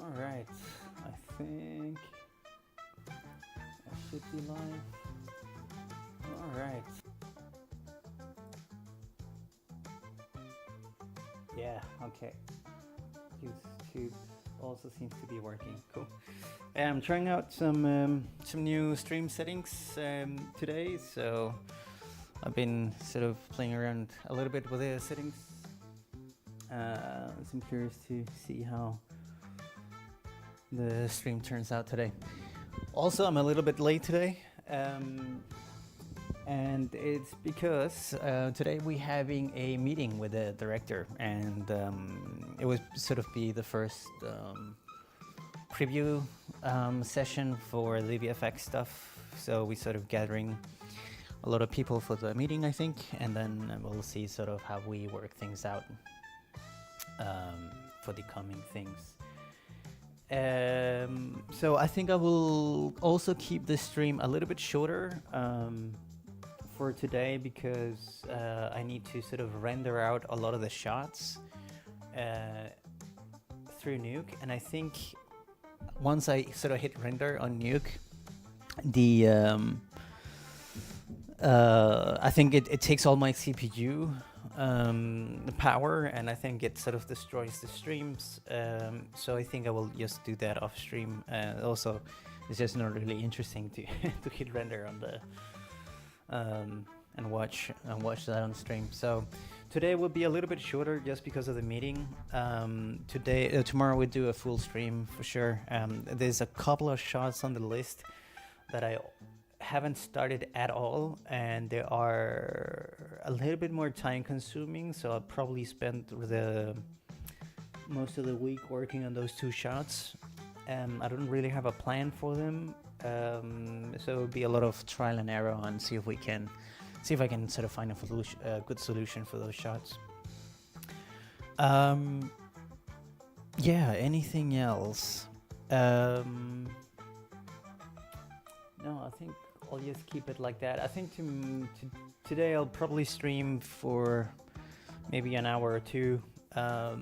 All right, I think I should be live. All right. Yeah, okay. YouTube also seems to be working. Cool. Yeah, I'm trying out some new stream settings today, so I've been sort of playing around a little bit with the settings. So I'm curious to see how the stream turns out today. Also, I'm a little bit late today, and it's because today we're having a meeting with the director, and it would sort of be the first preview session for the VFX stuff. So we're sort of gathering a lot of people for the meeting, I think, and then we'll see sort of how we work things out for the coming things. So I think I will also keep the stream a little bit shorter for today because I need to sort of render out a lot of the shots through Nuke, and I think once I sort of hit render on Nuke, the I think it takes all my CPU power, and I think it sort of destroys the streams. So I think I will just do that off stream. Also, it's just not really interesting to to hit render on the and watch that on stream. So today will be a little bit shorter just because of the meeting. Tomorrow we do a full stream for sure. There's a couple of shots on the list that I haven't started at all, and they are a little bit more time consuming, so I'll probably spend the most of the week working on those two shots. I don't really have a plan for them, so it'll be a lot of trial and error and see if I can sort of find a good solution for those shots. Yeah, anything else? No, I think I'll just keep it like that. I think today I'll probably stream for maybe an hour or two, because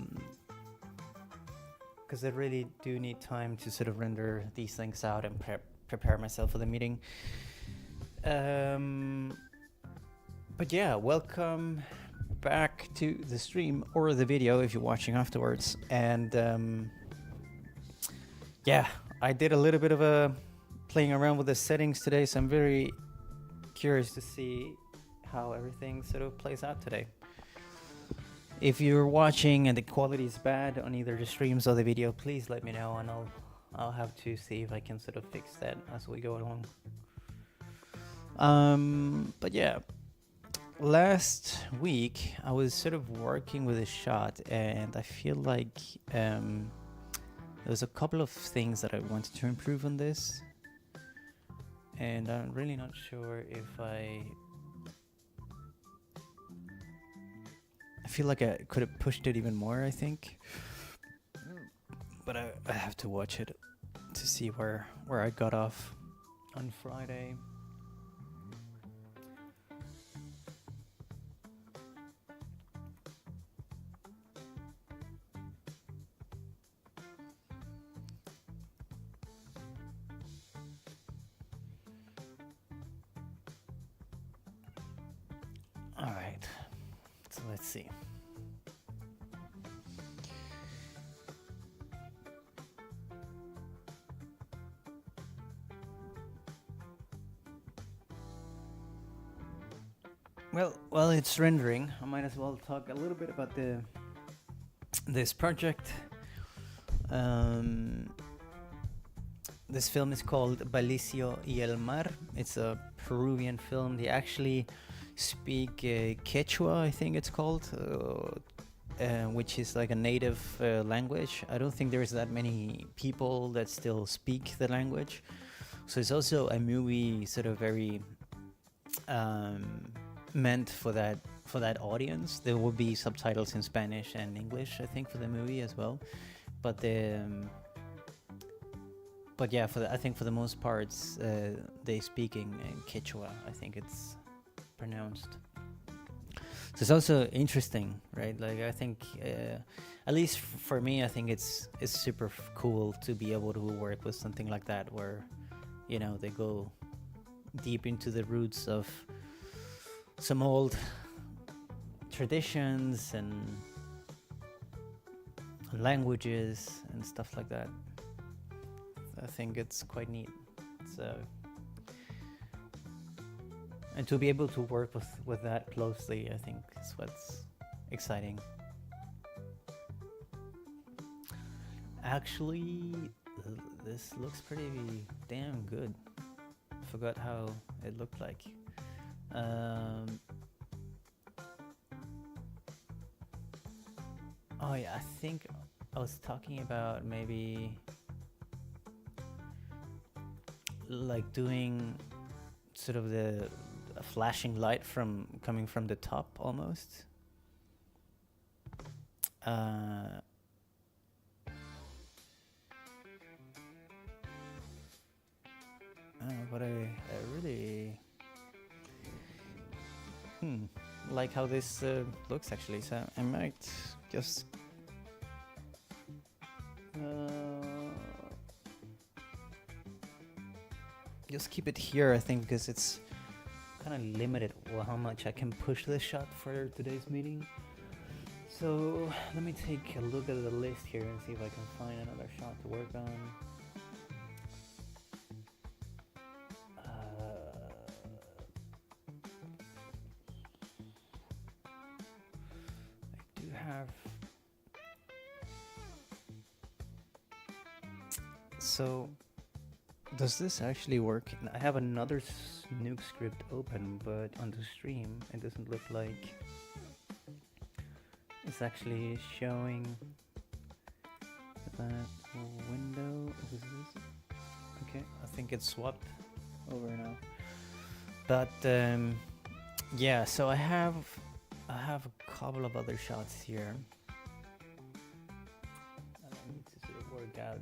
I really do need time to sort of render these things out and prepare myself for the meeting. But yeah, welcome back to the stream or the video if you're watching afterwards. And yeah, I did a little bit of a playing around with the settings today, so I'm very curious to see how everything sort of plays out today. If you're watching and the quality is bad on either the streams or the video, please let me know, and I'll have to see if I can sort of fix that as we go along. But yeah, last week I was sort of working with a shot, and I feel like there's a couple of things that I wanted to improve on this. And I'm really not sure if I feel like I could have pushed it even more, I think. But I have to watch it to see where I got off on Friday. All right, so let's see. Well, it's rendering. I might as well talk a little bit about this project. This film is called Basilio y el Mar. It's a Peruvian film. They actually speak Quechua, I think it's called, which is like a native language. I don't think there's that many people that still speak the language. So it's also a movie sort of very meant for that audience. There will be subtitles in Spanish and English, I think, for the movie as well. But yeah, I think for the most parts, they speaking in Quechua, I think it's pronounced. So it's also interesting, right? Like I think, at least for me, I think it's super cool to be able to work with something like that, where they go deep into the roots of some old traditions and languages and stuff like that. I think it's quite neat. So, and to be able to work with that closely, I think is what's exciting. Actually, this looks pretty damn good. Forgot how it looked like. Oh yeah, I think I was talking about maybe like doing sort of a flashing light coming from the top almost. But I really like how this looks actually, so I might just keep it here, I think, because it's kind of limited how much I can push this shot for today's meeting. So let me take a look at the list here and see if I can find another shot to work on. I do have... So does this actually work? I have another Nuke script open, but on the stream it doesn't look like it's actually showing that window. Is this? Okay, I think it's swapped over now. But yeah, so I have a couple of other shots here. I need to sort of work out.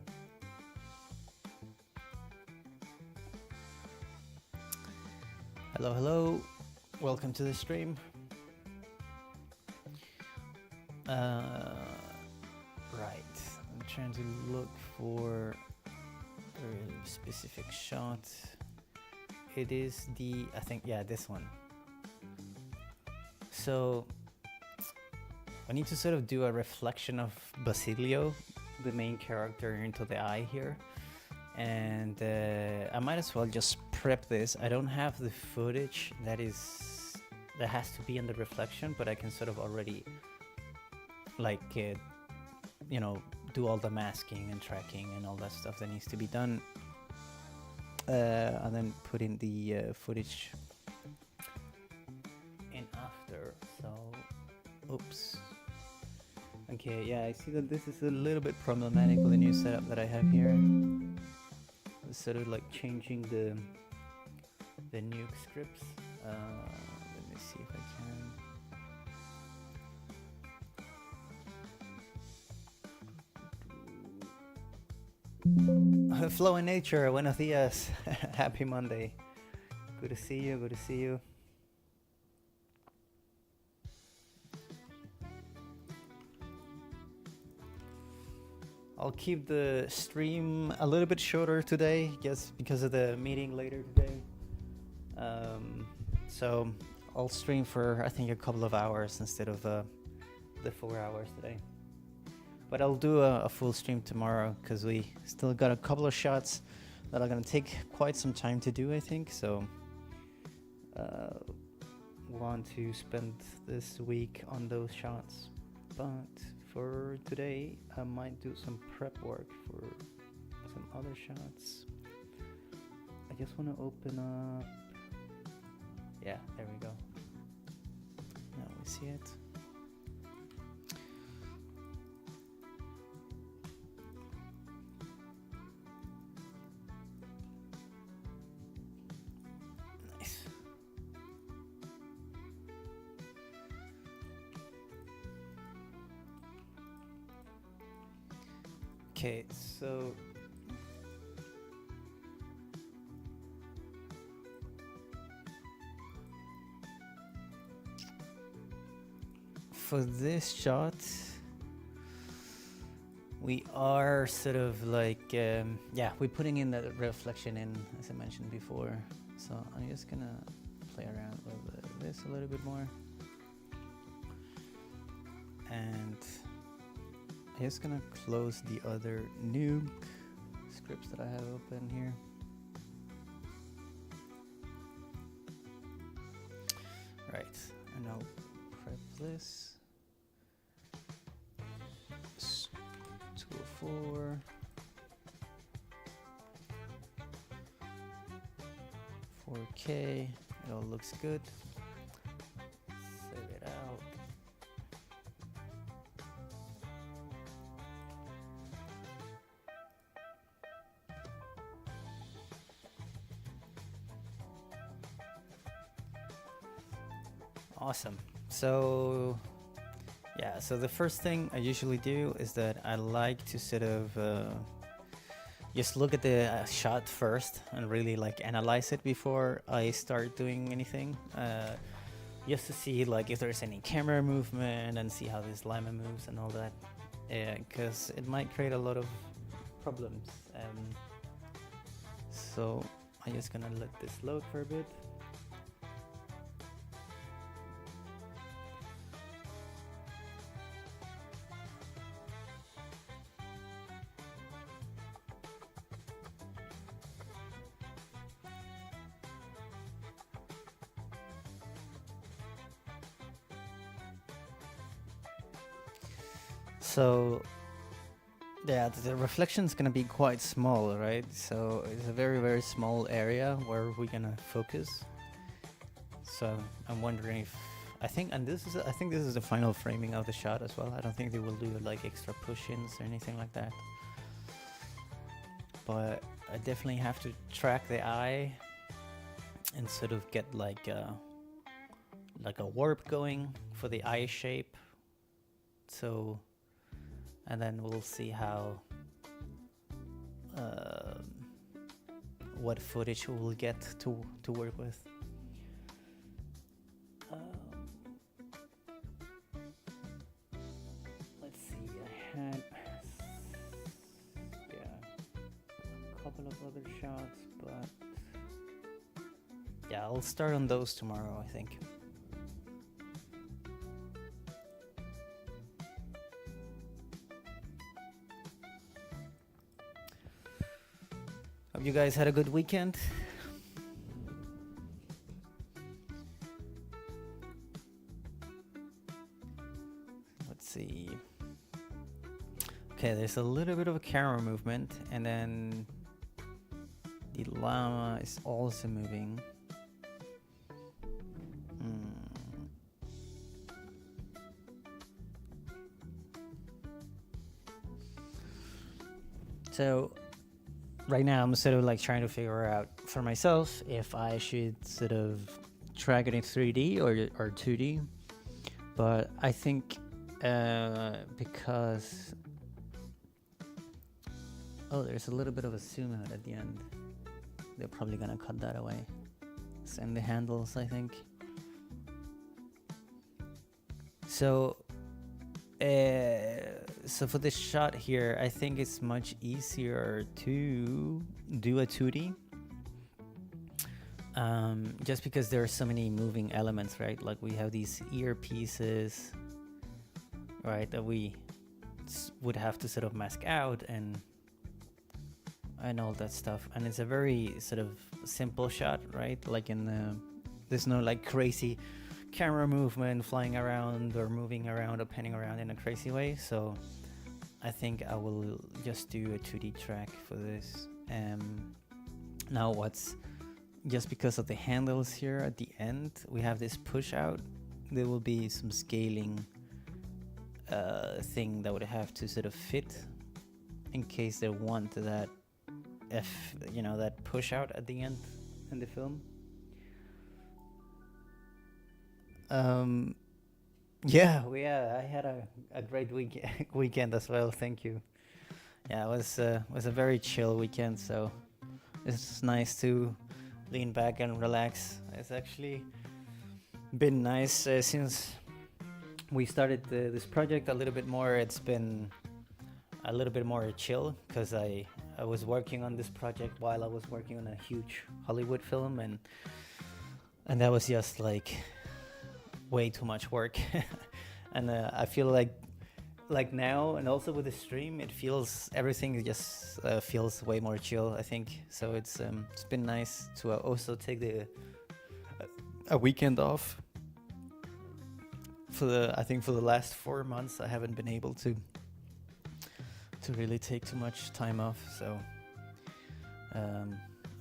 Hello, welcome to the stream. Right, I'm trying to look for a specific shot. It is I think, yeah, this one. So I need to sort of do a reflection of Basilio, the main character, into the eye here. And I might as well just prep this. I don't have the footage that has to be in the reflection, but I can sort of already like do all the masking and tracking and all that stuff that needs to be done, and then put in the footage in after. So oops. Okay, yeah, I see that this is a little bit problematic with the new setup that I have here. Sort of like changing the Nuke scripts. Let me see if I can. Flow in nature, buenos dias. Happy Monday. Good to see you, good to see you. I'll keep the stream a little bit shorter today, just because of the meeting later today. So I'll stream for, I think, a couple of hours instead of the 4 hours today. But I'll do a full stream tomorrow, because we still got a couple of shots that are going to take quite some time to do, I think. So want to spend this week on those shots. But for today, I might do some prep work for some other shots. I just want to open up. Yeah, there we go. Now we see it. Nice. Okay, so for this shot, we are sort of like, yeah, we're putting in the reflection in, as I mentioned before. So I'm just gonna play around with this a little bit more. And I'm just gonna close the other new scripts that I have open here. Right, and I'll prep this. 204. 4K, it all looks good. Save it out. Awesome. So yeah, so the first thing I usually do is that I like to sort of just look at the shot first and really like analyze it before I start doing anything, just to see like if there's any camera movement and see how this llama moves and all that, because it might create a lot of problems. So I'm just gonna let this load for a bit. So yeah, the reflection is gonna be quite small, right? So it's a very, very small area where we're gonna focus. So I'm wondering if I think this is the final framing of the shot as well. I don't think they will do like extra push-ins or anything like that. But I definitely have to track the eye and sort of get like a warp going for the eye shape. So. And then we'll see how what footage we'll get to work with. Let's see. I had a couple of other shots, but yeah, I'll start on those tomorrow, I think. You guys had a good weekend? Let's see. Okay, there's a little bit of a camera movement, and then the llama is also moving. So right now I'm sort of like trying to figure out for myself if I should sort of track it in 3D or 2D. But I think because there's a little bit of a zoom out at the end. They're probably gonna cut that away. Send the handles, I think. So so for this shot here, I think it's much easier to do a 2D, just because there are so many moving elements, right? Like we have these earpieces, right, that we would have to sort of mask out and all that stuff. And it's a very sort of simple shot, right? Like there's no like crazy camera movement flying around or moving around or panning around in a crazy way. So I think I will just do a 2D track for this. Now just because of the handles here at the end, we have this push out. There will be some scaling thing that would have to sort of fit in case they want that that push out at the end in the film. I had a great weekend as well. Thank you. Yeah, it was a very chill weekend, so it's nice to lean back and relax. It's actually been nice since we started this project a little bit more. It's been a little bit more chill because I was working on this project while I was working on a huge Hollywood film, and that was just like way too much work. And I feel like now, and also with the stream, it feels everything just feels way more chill, I think. So it's been nice to also take a weekend off. For the last 4 months I haven't been able to really take too much time off, so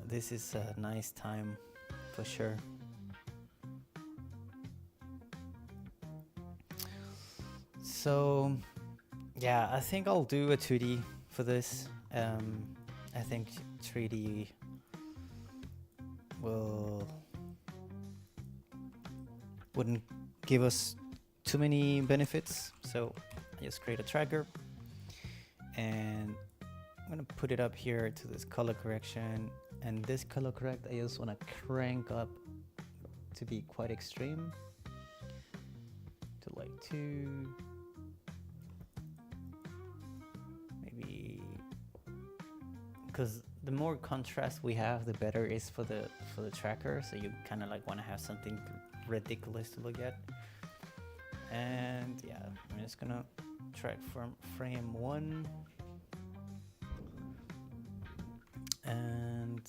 this is a nice time for sure. So yeah, I think I'll do a 2D for this. I think 3D wouldn't give us too many benefits, so I just create a tracker, and I'm gonna put it up here to this color correction, and this color correct I just want to crank up to be quite extreme to like 2, maybe, because the more contrast we have, the better it is for the tracker, so you kind of like want to have something ridiculous to look at. And yeah, I'm just gonna track from frame 1, and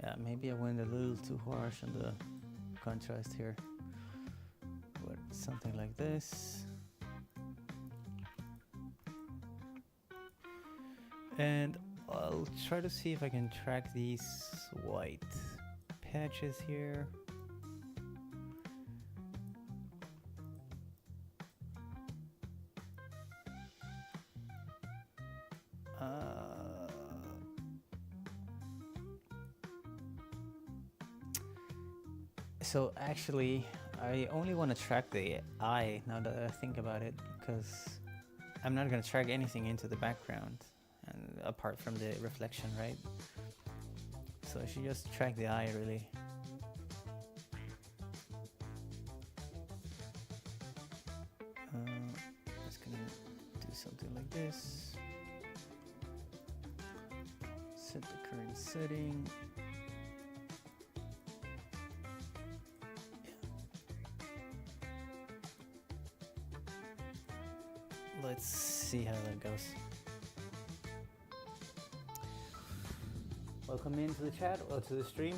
yeah, maybe I went a little too harsh on the contrast here, but something like this. And I'll try to see if I can track these white patches here. So actually, I only want to track the eye now that I think about it, because I'm not going to track anything into the background, and apart from the reflection, right? So I should just track the eye, really. Just gonna do something like this. Set the current setting. Let's see how that goes. Welcome into the chat or to the stream.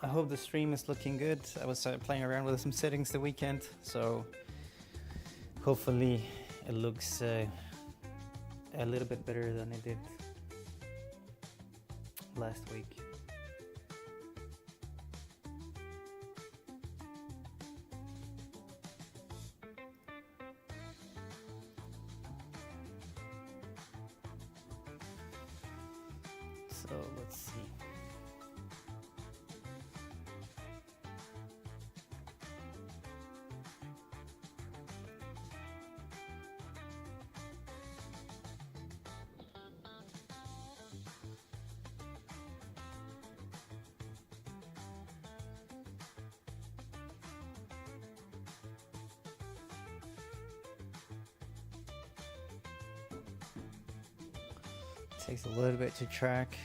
I hope the stream is looking good. I was playing around with some settings the weekend, so hopefully it looks a little bit better than it did last week. So let's see. Takes a little bit to track.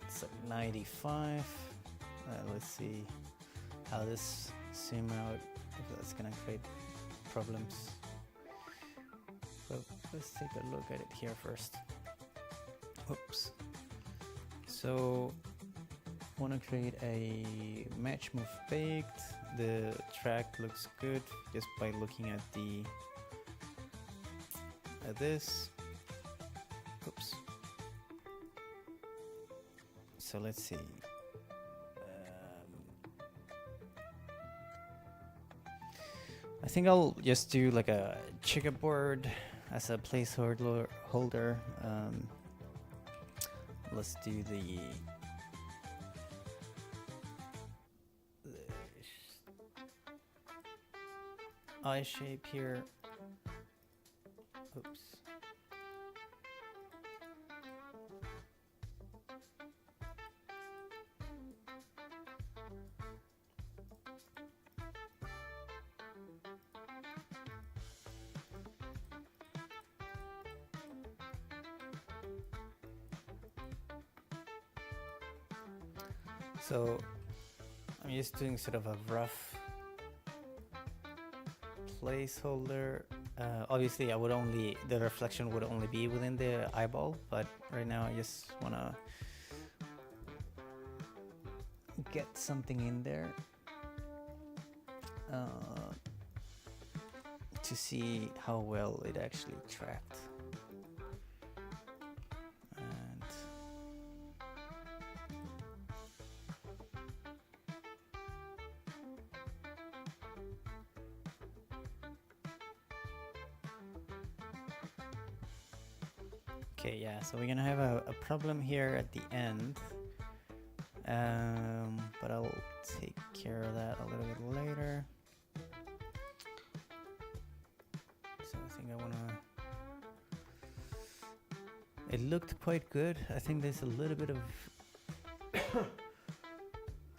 It's like 95. Let's see how this zoom out, if that's gonna create problems. But let's take a look at it here first. Oops. So want to create a match move baked. The track looks good just by looking at this. Oops. So let's see. I think I'll just do like a checkerboard as a placeholder. Let's do the eye shape here. Oops. So I'm just doing sort of a rough placeholder. Obviously, the reflection would only be within the eyeball, but right now I just wanna get something in there to see how well it actually tracked. And okay, yeah, so we're gonna have a problem here at the end, but I'll take care of that a little bit later. So I think I wanna... It looked quite good. I think there's a little bit of...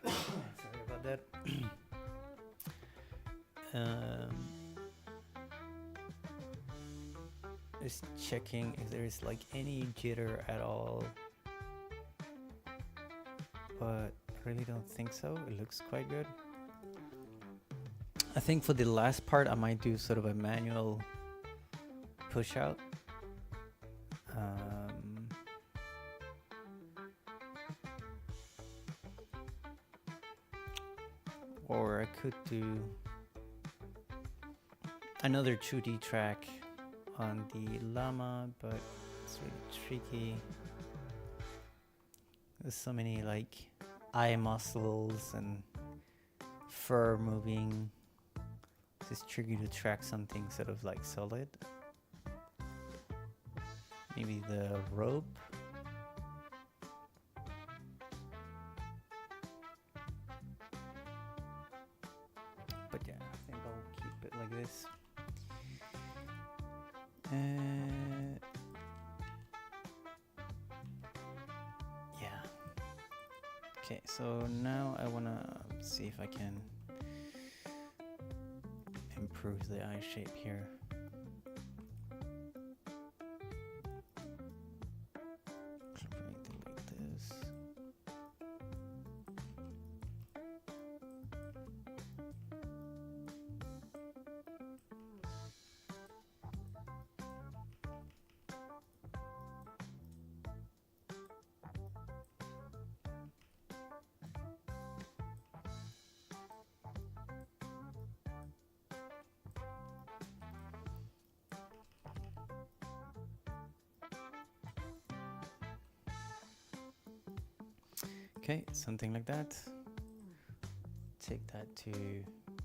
Sorry about that. Just checking if there is like any jitter at all, but I really don't think so. It looks quite good. I think for the last part I might do sort of a manual push out. Or I could do another 2D track on the llama, but it's really tricky. There's so many like eye muscles and fur moving. It's tricky to track something sort of like solid. Maybe the rope. But yeah, I think I'll keep it like this. Yeah. Okay, so now I wanna see if I can improve the eye shape here. Delete this. Okay, something like that. Take that to,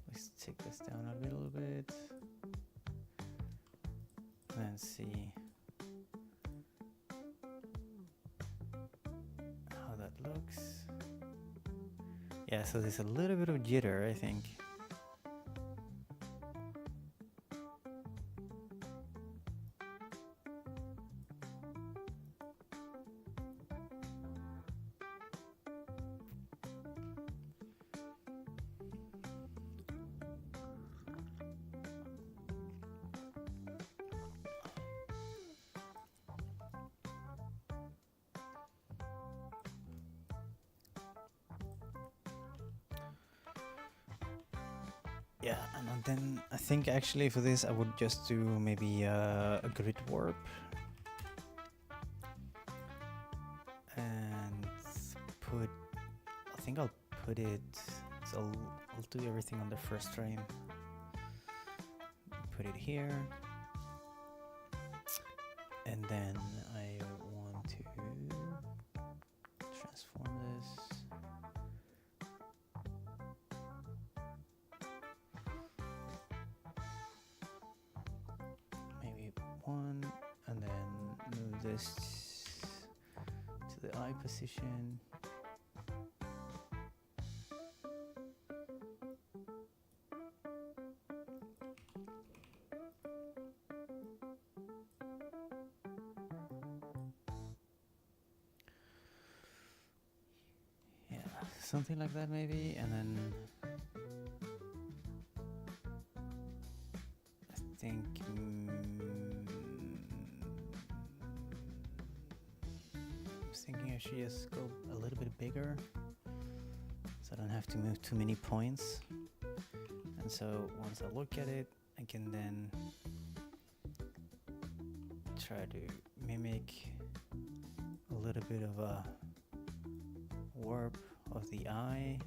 let's take this down a little bit. And see how that looks. Yeah, so there's a little bit of jitter, I think. Yeah, and then I think actually for this I would just do maybe a grid warp and put, I think I'll put it, so I'll do everything on the first frame. Put it here, and then I want to transform this. One, and then move this to the eye position. something like that maybe, and then I think I was thinking I should just go a little bit bigger so I don't have to move too many points. And so once I look at it, I can then try to mimic a little bit of a warp of the eye.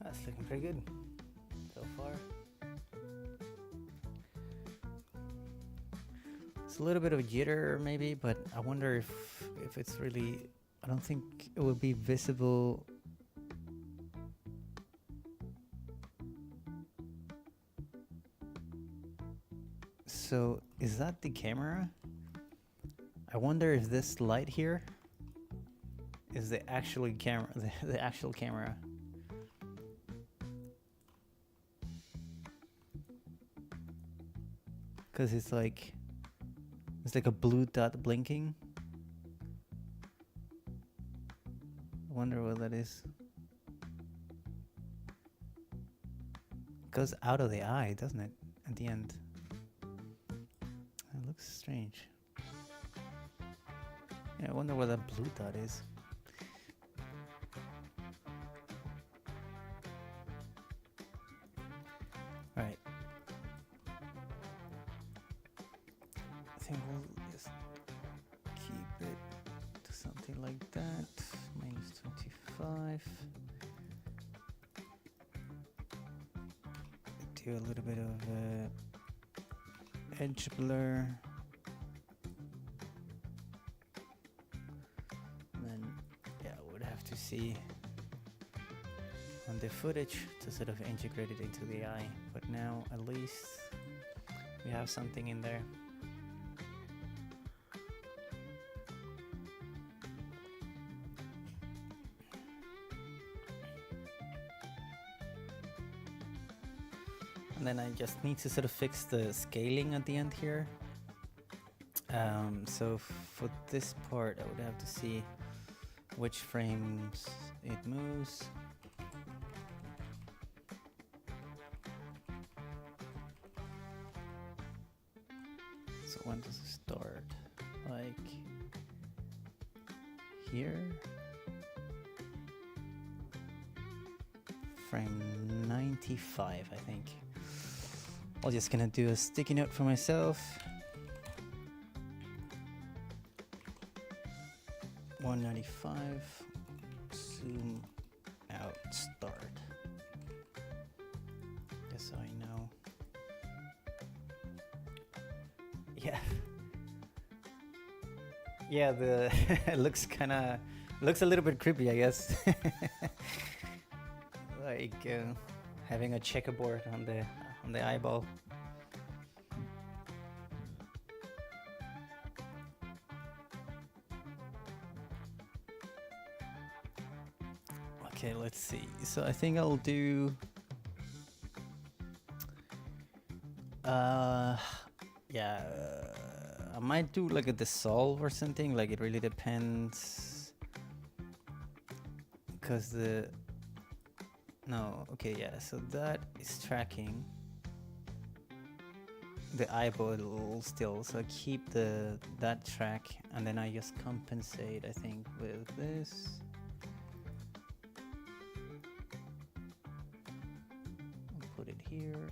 That's looking pretty good so far. It's a little bit of a jitter maybe, but I wonder if it's really, I don't think it will be visible. So is that the camera? I wonder if this light here is the actual camera, the actual camera. Because it's like a blue dot blinking. I wonder what that is. Goes out of the eye, doesn't it? At the end. It looks strange. Yeah, I wonder what that blue dot is. Right. I think we'll just keep it to something like that. -25. Do a little bit of edge blur. And then, yeah, we'd have to see on the footage to sort of integrate it into the eye. But now at least we have something in there. And then I just need to sort of fix the scaling at the end here. So for this part, I would have to see which frames it moves. So when does it start? Like here? Frame 95, I think. I'm just gonna do a sticky note for myself. 195. Zoom out. Start. Just so I know. Yeah. Yeah. The it looks a little bit creepy, I guess. Like having a checkerboard on the eyeball. Okay, let's see. So I think I'll do yeah, I might do like a dissolve or something. Like it really depends, because okay, yeah, so that is tracking the eyeball still, so I keep that track, and then I just compensate, I think, with this. I'll put it here,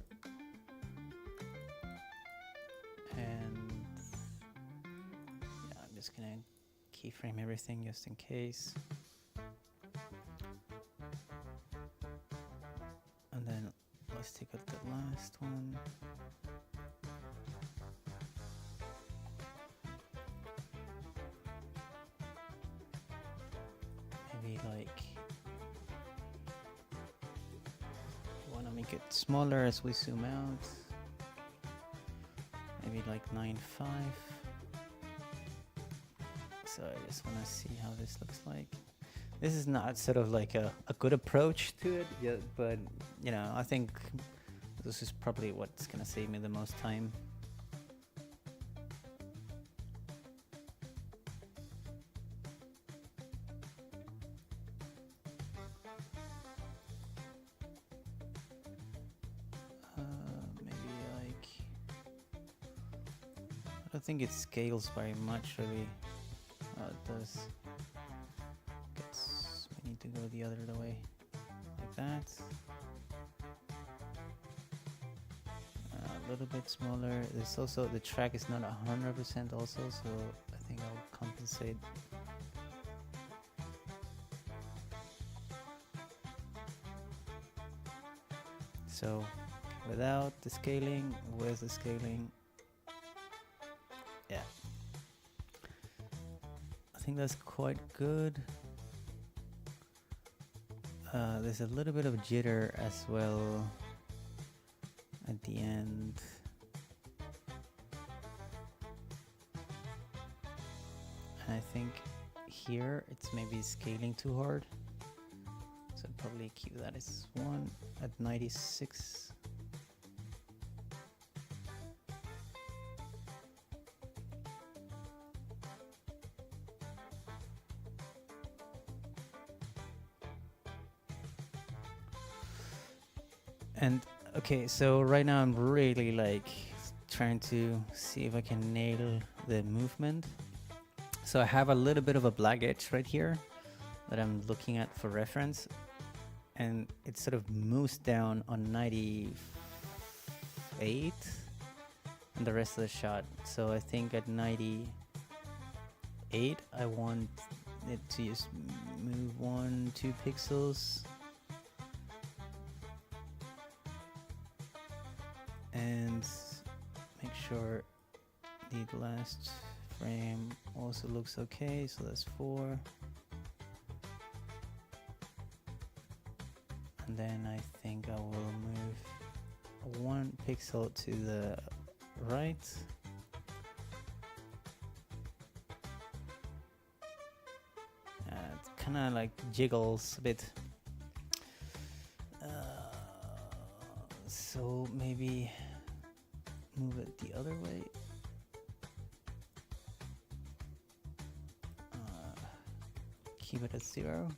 and yeah, I'm just gonna keyframe everything just in case. And then let's take out the last one. maybe like want to make it smaller as we zoom out. Maybe like 9.5. So I just want to see how this looks like. This is not sort of like a good approach to it yet, but you know, I think this is probably what's gonna save me the most time. Maybe like, I don't think it scales very much really. It does. Guess we need to go the other way, like that. A little bit smaller. There's also, the track is not 100% also, so I think I'll compensate. So without the scaling, with the scaling, yeah. I think that's quite good. There's a little bit of jitter as well at the end. And I think here it's maybe scaling too hard. So I'd probably keep that as 1 at 96. And okay, so right now I'm really like trying to see if I can nail the movement. So I have a little bit of a black edge right here that I'm looking at for reference, and it sort of moves down on 98 and the rest of the shot. So I think at 98 I want it to just move 1-2 pixels. And make sure the last frame also looks okay, so that's 4. And then I think I will move 1 pixel to the right. It kind of like jiggles a bit. So maybe move it the other way. Keep it at 0.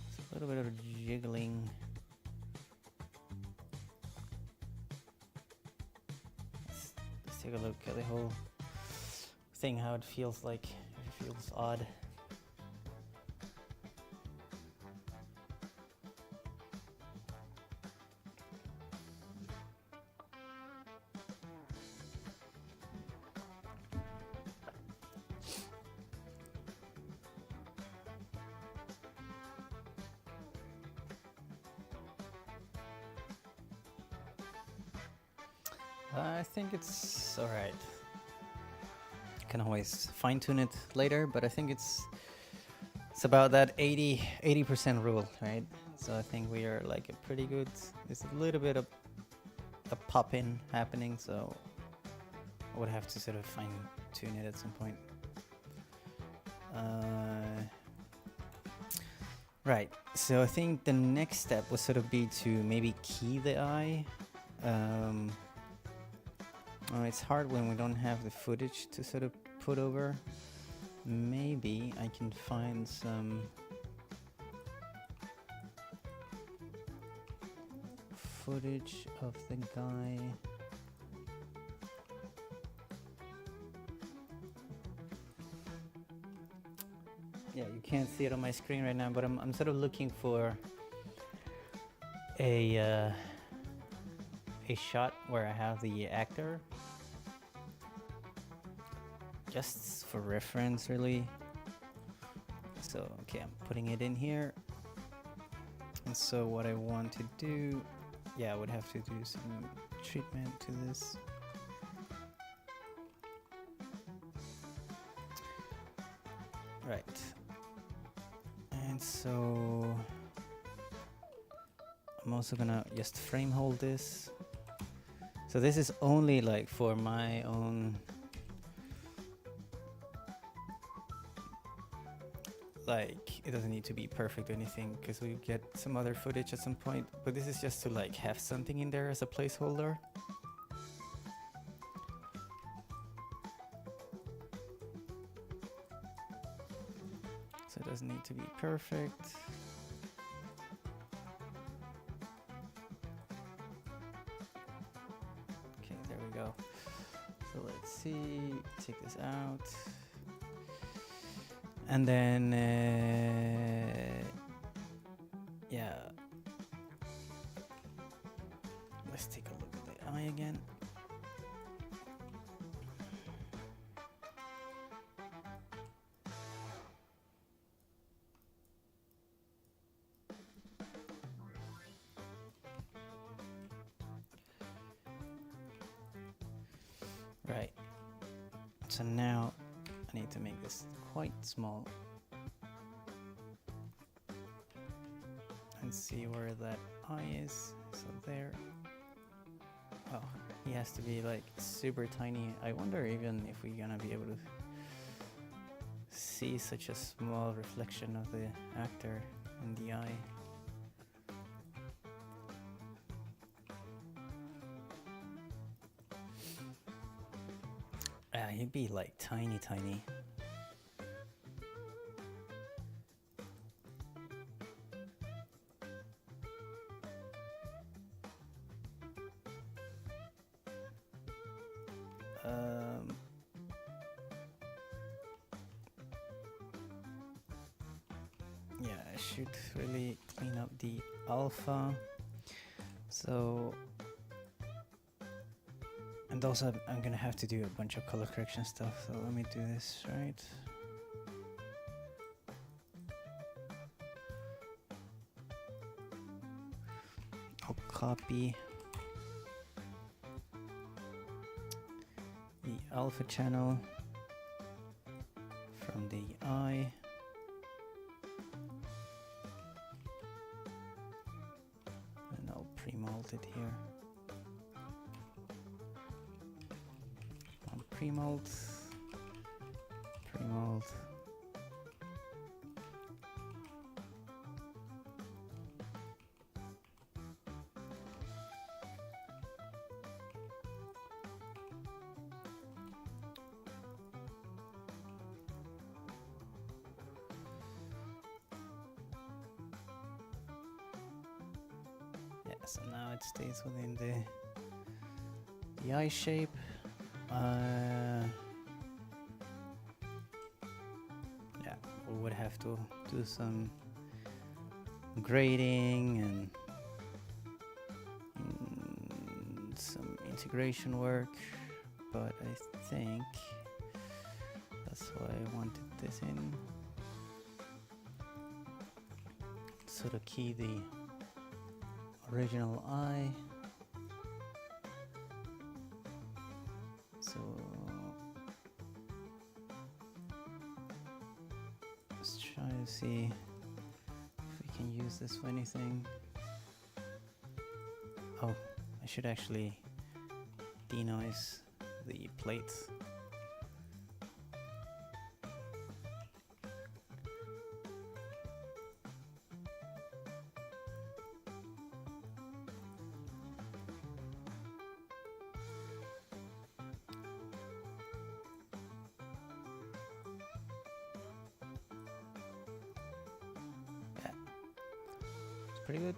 It's a little bit of jiggling. Let's take a look at the whole thing, how it feels like. It feels odd. I think it's alright. Can always fine tune it later, but I think it's about that 80% rule, right? So I think we are like a pretty good. There's a little bit of a pop in happening, so I would have to sort of fine tune it at some point. Right. So I think the next step would sort of be to maybe key the eye. It's hard when we don't have the footage to sort of put over. Maybe I can find some footage of the guy. Yeah, you can't see it on my screen right now, but I'm sort of looking for a shot where I have the actor, just for reference really. So okay, I'm putting it in here, and so what I want to do, yeah, I would have to do some treatment to this. Right. And so I'm also gonna just frame hold this. So this is only like for my own, like it doesn't need to be perfect or anything because we get some other footage at some point, but this is just to like have something in there as a placeholder. So it doesn't need to be perfect. Okay, there we go. So let's see, take this out. And then, yeah. Let's take a look at the eye again. Right. So now I need to make this quite small and see where that eye is. So there. Oh, he has to be like super tiny. I wonder even if we're gonna be able to see such a small reflection of the actor in the eye. He'd be like tiny. Yeah, I should really clean up the alpha. So, and also I'm gonna have to do a bunch of color correction stuff, so let me do this right. I'll copy the alpha channel from the eye. And I'll pre-mold it here. Pre-mold. Yeah, so now it stays within the eye shape. Yeah, we would have to do some grading and some integration work, but I think that's why I wanted this in. Sort of key the original eye. So let's try to see if we can use this for anything. Oh, I should actually denoise the plates. Pretty good.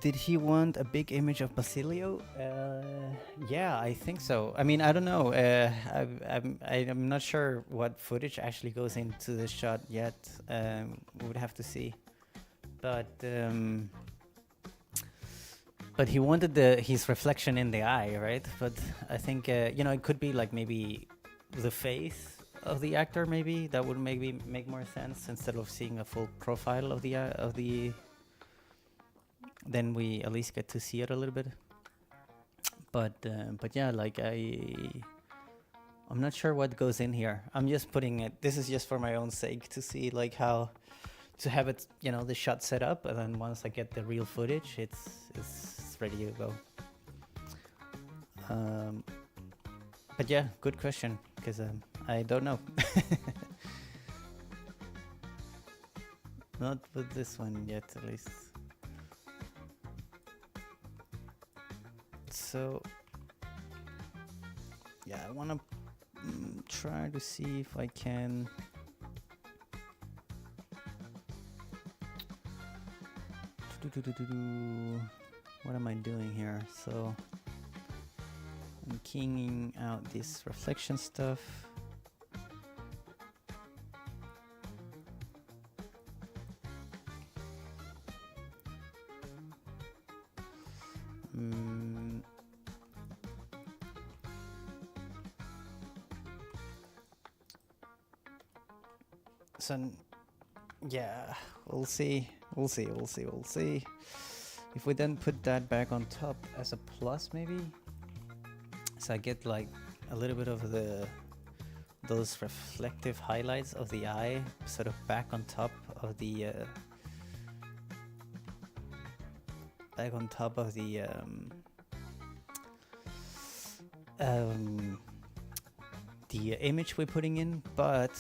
Did he want a big image of Basilio? Yeah, I think so. I mean, I don't know. I'm not sure what footage actually goes into the shot yet. We would have to see. But he wanted his reflection in the eye, right? But I think it could be like maybe the face of the actor. Maybe that would maybe make more sense instead of seeing a full profile of the. Then we at least get to see it a little bit. But yeah, like I'm not sure what goes in here. I'm just putting it. This is just for my own sake to see like how to have it, you know, the shot set up, and then once I get the real footage, it's ready to go. But yeah, good question, because I don't know. Not with this one yet, at least. So yeah, I want to try to see if I can what am I doing here? So I'm keying out this reflection stuff. So yeah, we'll see. If we then put that back on top as a plus, maybe, so I get like a little bit of those reflective highlights of the eye sort of back on top of the the image we're putting in. But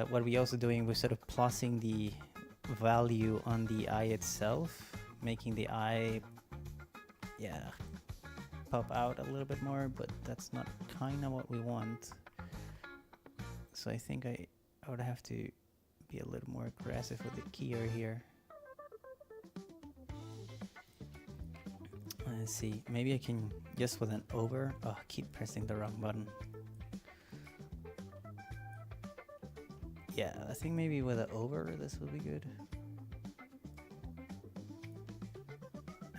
what we're also doing, we're sort of plussing the value on the eye itself, making the eye pop out a little bit more, but that's not kind of what we want. So I think I would have to be a little more aggressive with the keyer here. Let's see, maybe I can just with an over. Oh, keep pressing the wrong button. Yeah, I think maybe with an over this would be good.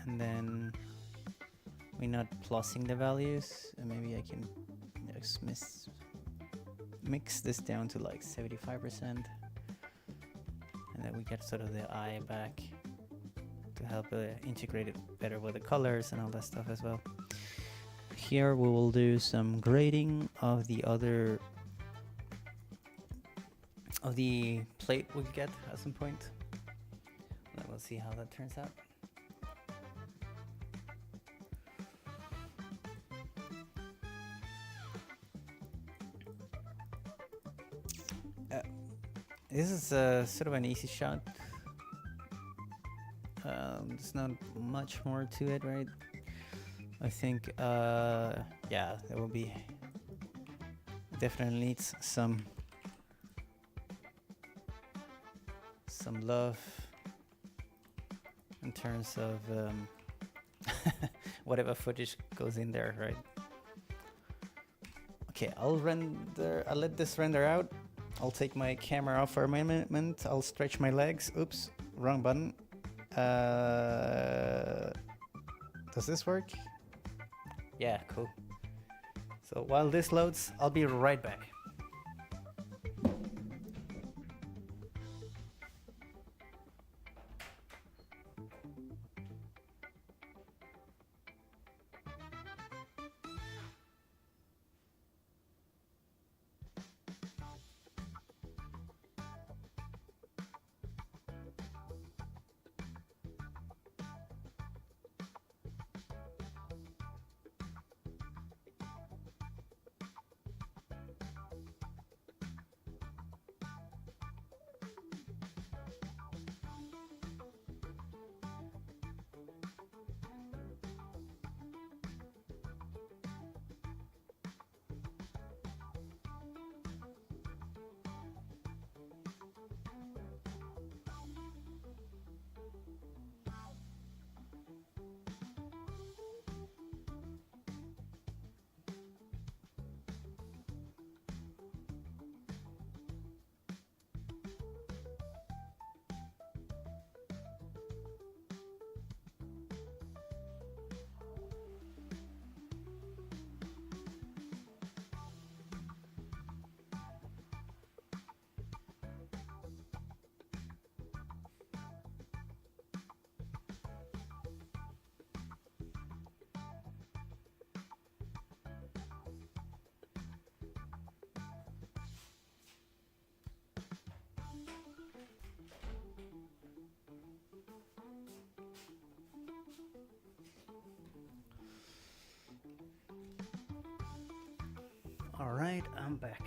And then we're not plussing the values, and maybe I can mix this down to like 75%, and then we get sort of the eye back to help integrate it better with the colors and all that stuff as well. Here we will do some grading of the plate we get at some point. And we'll see how that turns out. This is sort of an easy shot. There's not much more to it, right? I think, yeah, there will be definitely needs some love in terms of whatever footage goes in there, right? Okay, I'll let this render out. I'll take my camera off for a moment. I'll stretch my legs. Oops, wrong button. Does this work? Yeah, cool. So while this loads, I'll be right back. All right, I'm back.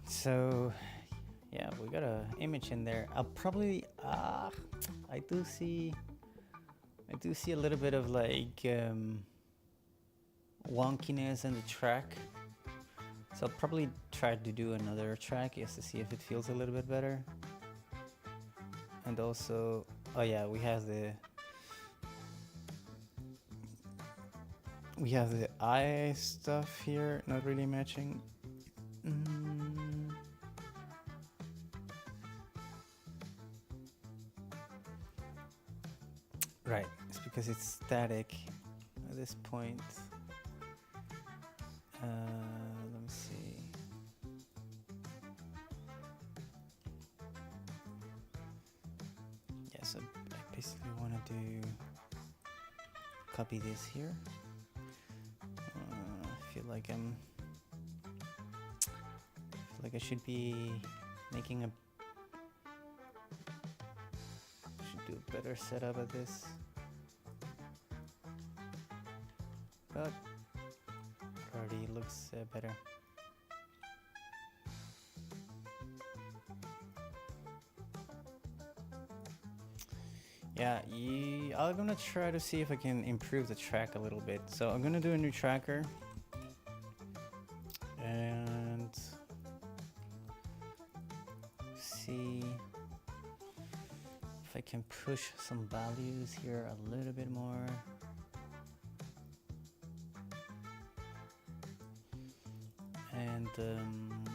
So, yeah, we got a image in there. I'll probably, I do see a little bit of like wonkiness in the track. So I'll probably try to do another track just to see if it feels a little bit better. And also, oh yeah, we have the eye stuff here, not really matching. Right, it's because it's static at this point. Let me see. Yeah, so I basically want to do copy this here. I feel like I should be making should do a better setup of this, but already looks better. Yeah, I'm gonna try to see if I can improve the track a little bit. So I'm gonna do a new tracker and see if I can push some values here a little bit more. And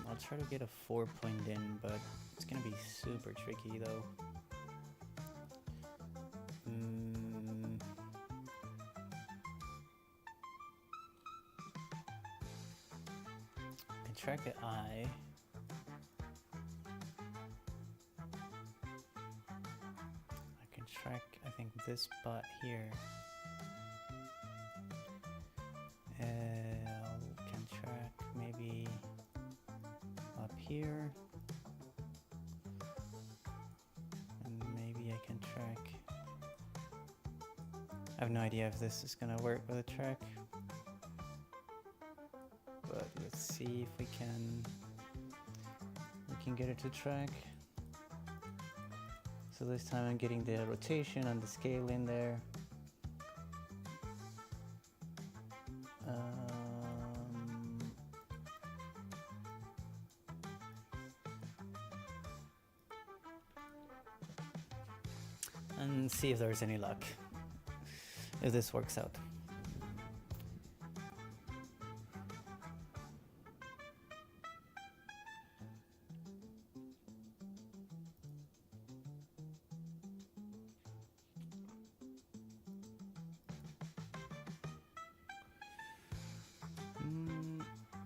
I'll try to get a 4-point in, but it's gonna be super tricky though. I track the eye. I can track, I think, this spot here. Can track maybe up here. And maybe I can track. I have no idea if this is gonna work with a track. But let's see if we can get it to track. So this time I'm getting the rotation and the scale in there. And see if there's any luck, if this works out.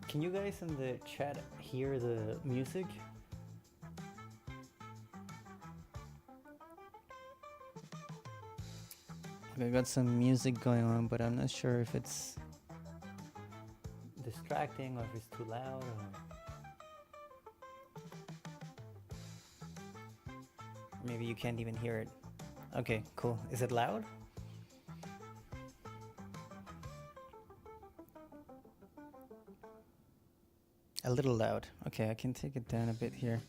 Can you guys in the chat hear the music? I got some music going on, but I'm not sure if it's distracting or if it's too loud. Or maybe you can't even hear it. Okay, cool. Is it loud? A little loud. Okay, I can take it down a bit here.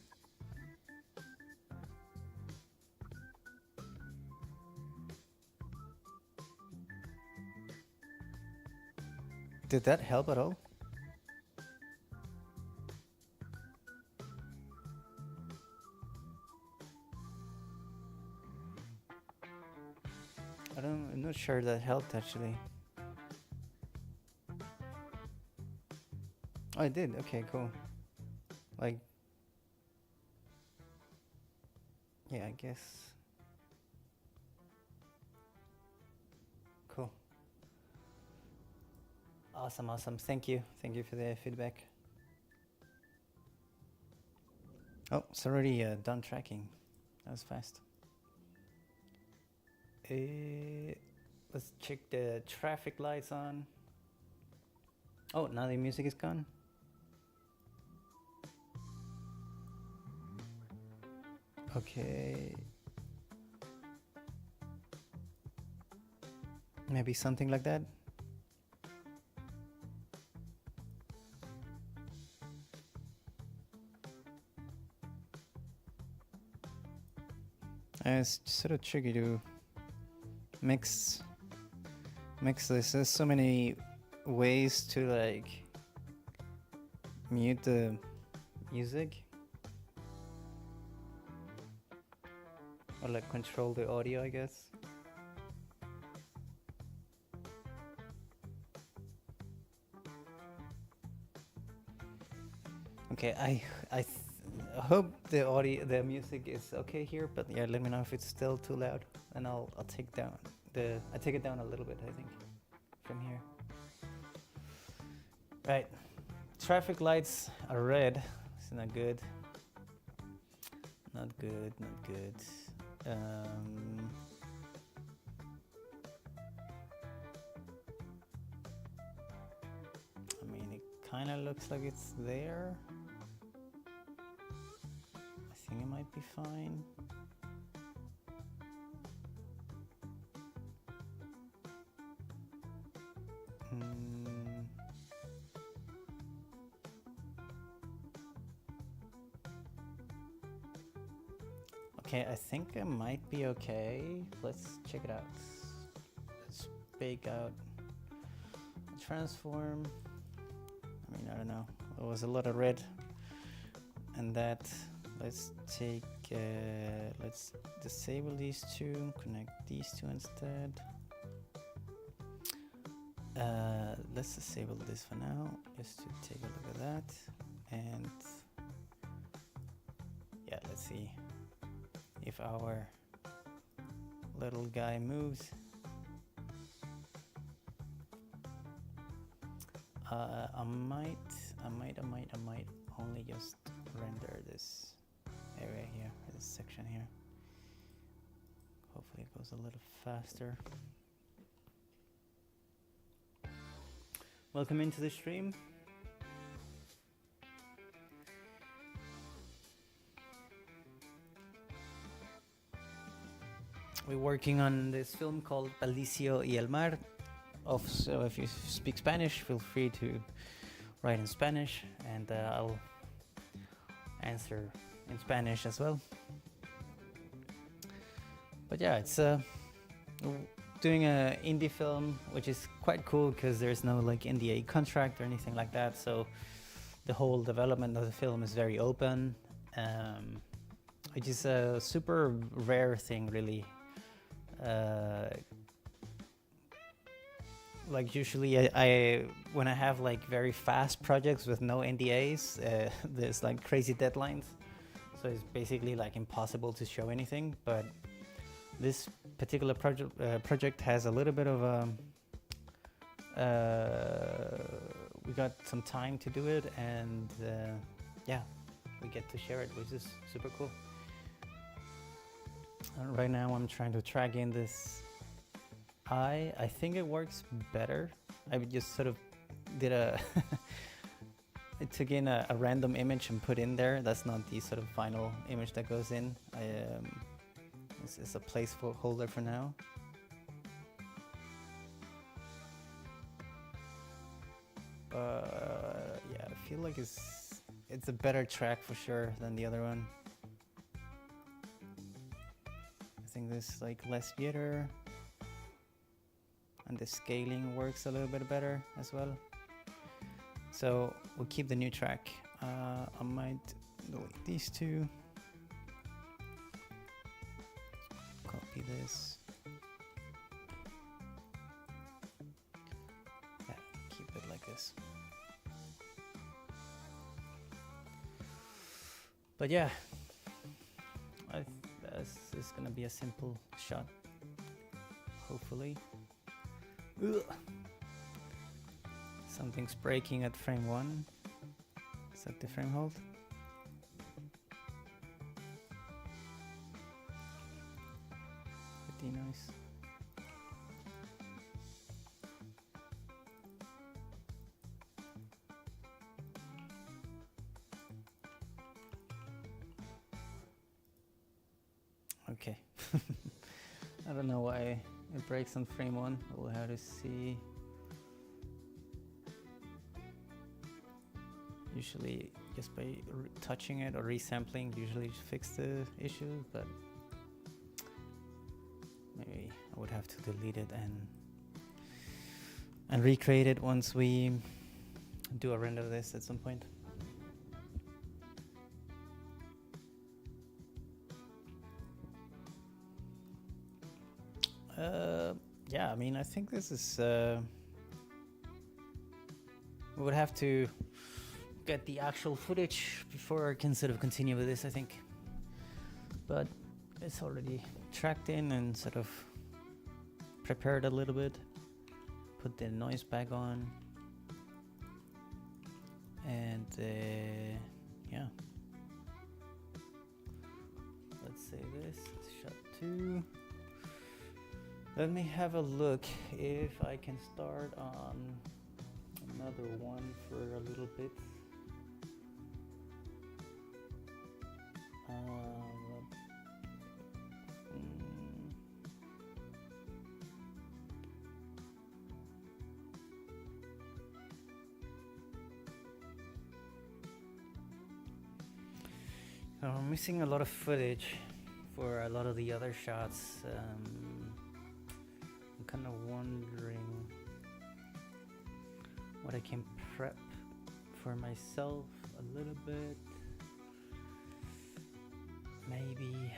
Did that help at all? I'm not sure that helped actually. Oh, it did. Okay, cool. Like, yeah, I guess. Cool. Awesome. Thank you for the feedback. Oh, it's already done tracking. That was fast. Let's check the traffic lights on. Oh, now the music is gone. Okay. Maybe something like that. It's sort of tricky to mix this. There's so many ways to like mute the music or like control the audio, I guess. Okay, I hope the music is okay here, but yeah, let me know if it's still too loud, and I'll take it down a little bit, I think, from here. Right, traffic lights are red. It's not good. Not good. Not good. I mean, it kind of looks like it's there. I think it might be fine. Okay, I think it might be okay. Let's check it out. Let's bake out a transform. I mean, I don't know. There was a lot of red and that. Let's take, let's disable these two, connect these two instead. Let's disable this for now, just to take a look at that. And yeah, let's see if our little guy moves. I might only just render this area here, this section here. Hopefully it goes a little faster. Welcome into the stream. We're working on this film called Basilio y el Mar. So if you speak Spanish, feel free to write in Spanish, and I'll answer in Spanish as well. But yeah, it's doing an indie film, which is quite cool because there's no like NDA contract or anything like that. So the whole development of the film is very open, which is a super rare thing, really. Like usually I when I have like very fast projects with no NDAs, there's like crazy deadlines, so it's basically like impossible to show anything. But this particular project has a little bit of we got some time to do it, and yeah, we get to share it, which is super cool. And right now I'm trying to track in this eye. I think it works better. I just sort of did I took in a random image and put in there. That's not the sort of final image that goes in. This is a placeholder for now. Yeah, I feel like it's a better track for sure than the other one. I think there's like less jitter, and the scaling works a little bit better as well. So we'll keep the new track. I might delete these two. Copy this. Yeah, keep it like this. But yeah, this is gonna be a simple shot, hopefully. Ugh. Something's breaking at frame 1. Is that the frame hold? Pretty nice. Okay. I don't know why it breaks on frame 1. We'll have to see. Usually just by touching it or resampling usually fix the issue, but maybe I would have to delete it and recreate it once we do a render of this at some point. Yeah, I mean, I think this is we would have to get the actual footage before I can sort of continue with this, I think. But it's already tracked in and sort of prepared a little bit. Put the noise back on. And yeah. Let's say this, shot 2. Let me have a look if I can start on another one for a little bit. I'm missing a lot of footage for a lot of the other shots. I'm kind of wondering what I can prep for myself a little bit. Maybe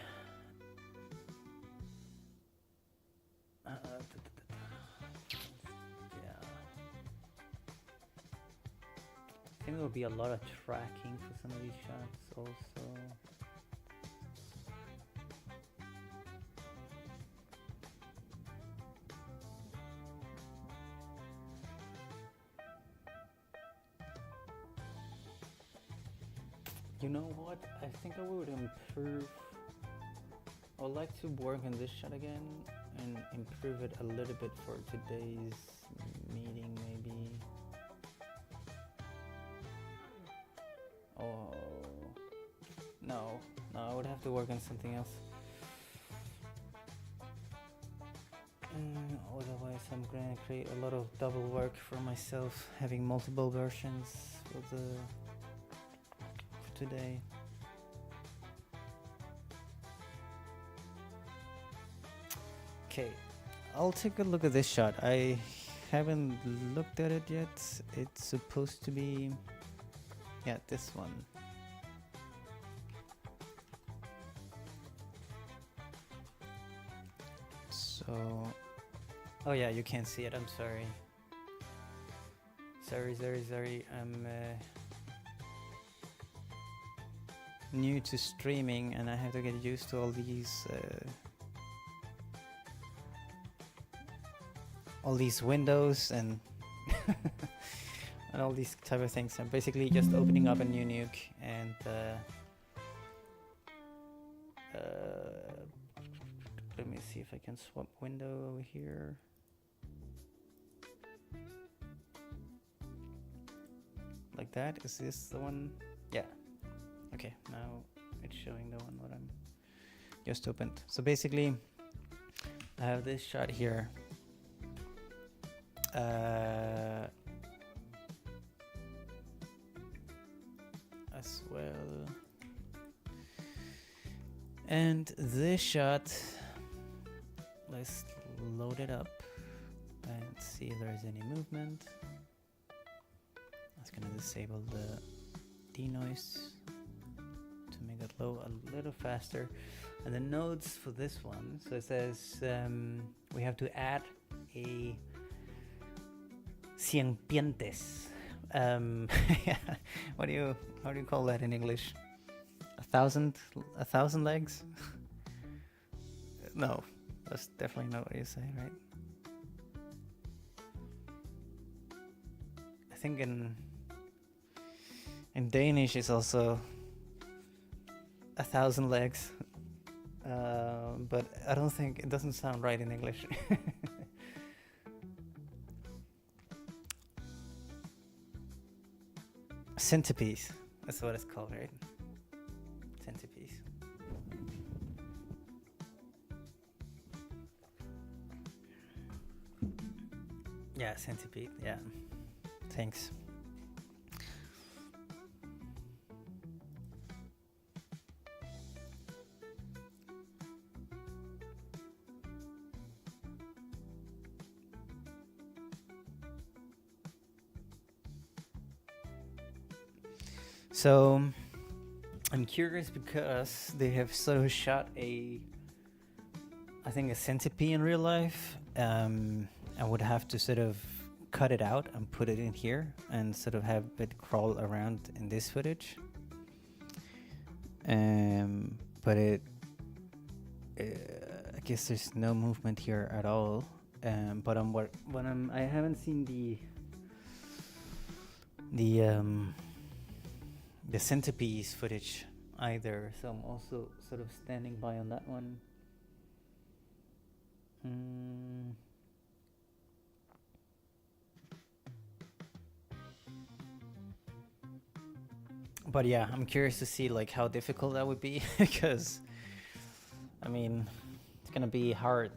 yeah. I think there will be a lot of tracking for some of these shots also. You know what? I think I would improve. I would like to work on this shot again and improve it a little bit for today's meeting, maybe. Oh, no, I would have to work on something else. Otherwise, I'm gonna create a lot of double work for myself, having multiple versions for today. Okay, I'll take a look at this shot. I haven't looked at it yet. It's supposed to be, yeah, this one. So, oh yeah, you can't see it. I'm sorry. Sorry. I'm new to streaming and I have to get used to all these windows and and all these type of things. I'm basically just opening up a new nuke and let me see if I can swap window over here. Like that. Is this the one? Yeah. Okay, now it's showing the one what I'm just opened. So basically, I have this shot here. As well. And this shot, let's load it up and see if there's any movement. I was gonna disable the denoise to make it low a little faster. And the nodes for this one, so it says we have to add a 100 pientes. How do you call that in English? 1,000 legs? No, that's definitely not what you say, right? I think in Danish it's also 1,000 legs, but I don't think it doesn't sound right in English. Centipede, that's what it's called, right? Centipede. Yeah, centipede. Yeah. Thanks. So I'm curious because they have sort of shot I think a centipede in real life. I would have to sort of cut it out and put it in here and sort of have it crawl around in this footage. But I guess there's no movement here at all. But I haven't seen the centipedes footage either, so I'm also sort of standing by on that one. But yeah, I'm curious to see like how difficult that would be because I mean it's gonna be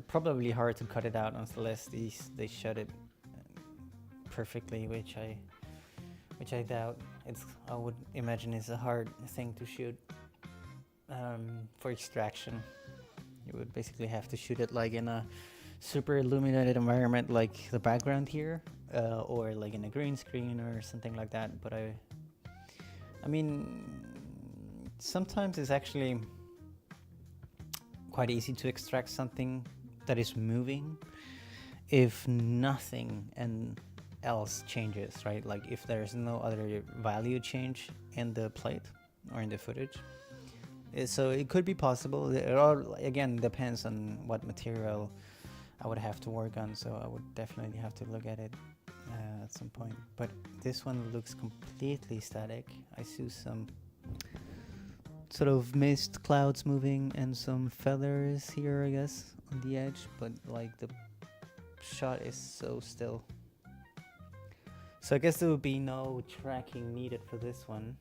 probably hard to cut it out unless they shot it perfectly, which I doubt. I would imagine it's a hard thing to shoot for extraction. You would basically have to shoot it like in a super illuminated environment like the background here, or like in a green screen or something like that. But I mean, sometimes it's actually quite easy to extract something that is moving if nothing else changes, right? Like if there's no other value change in the plate or in the footage. So it could be possible. It all again depends on what material I would have to work on. So I would definitely have to look at it at some point. But this one looks completely static. I see some sort of mist clouds moving and some feathers here, I guess, on the edge. But like the shot is so still. So I guess there would be no tracking needed for this one.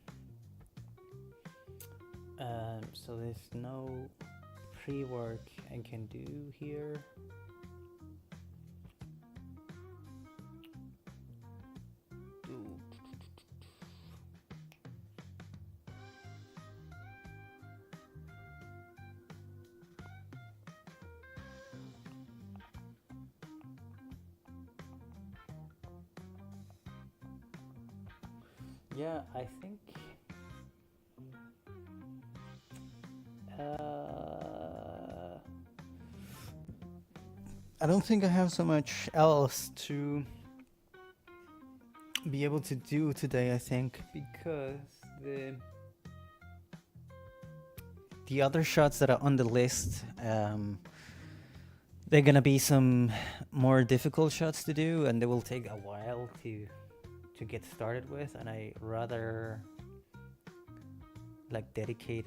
So there's no pre-work I can do here. Yeah, I think I don't think I have so much else to be able to do today, I think, because the other shots that are on the list, they're gonna be some more difficult shots to do, and they will take a while to get started with, and I rather like dedicate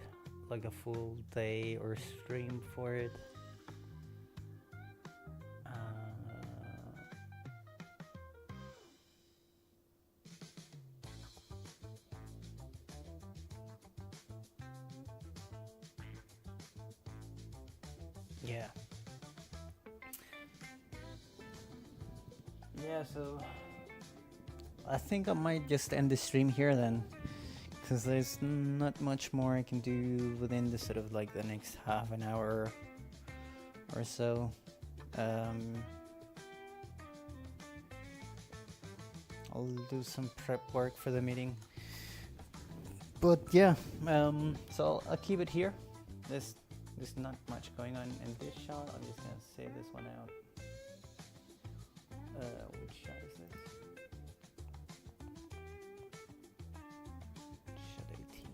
like a full day or stream for it. Yeah. Yeah, so I think I might just end the stream here then, because there's not much more I can do within the sort of like the next half an hour or so. I'll do some prep work for the meeting. But yeah, so I'll keep it here. There's not much going on in this shot. I'm just gonna say this one out. Which shot is this? Shot 18.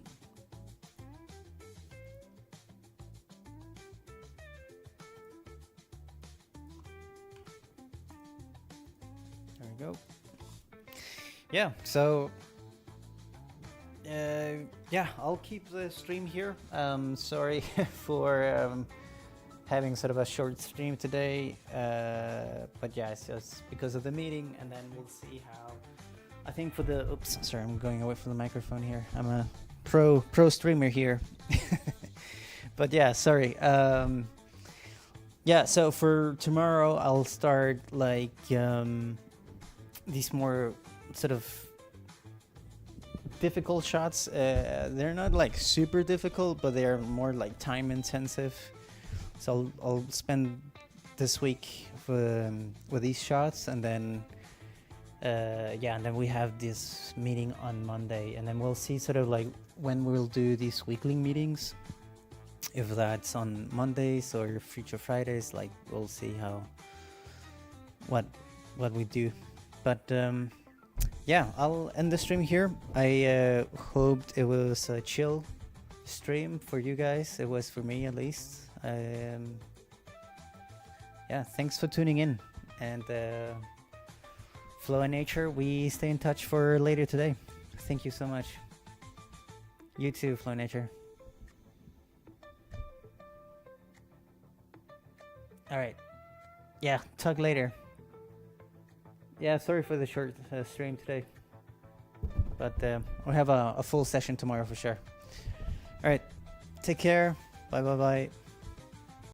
There we go. Yeah, so yeah, I'll keep the stream here. Sorry for having sort of a short stream today, but yeah, it's just because of the meeting, and then we'll see how. I think for the sorry, I'm going away from the microphone here. I'm a pro streamer here. But yeah, sorry. Yeah, so for tomorrow I'll start like these more sort of difficult shots. They're not like super difficult, but they are more like time intensive. So I'll spend this week with these shots, and then and then we have this meeting on Monday, and then we'll see sort of like when we'll do these weekly meetings. If that's on Mondays or future Fridays, like we'll see how what we do. But yeah, I'll end the stream here. I hoped it was a chill stream for you guys. It was for me at least. Yeah, thanks for tuning in, and Flow and Nature, we stay in touch for later today. Thank you so much. You too, Flow and Nature. All right. Yeah, talk later. Yeah, sorry for the short stream today, but we'll have a full session tomorrow for sure. All right, take care. Bye bye bye.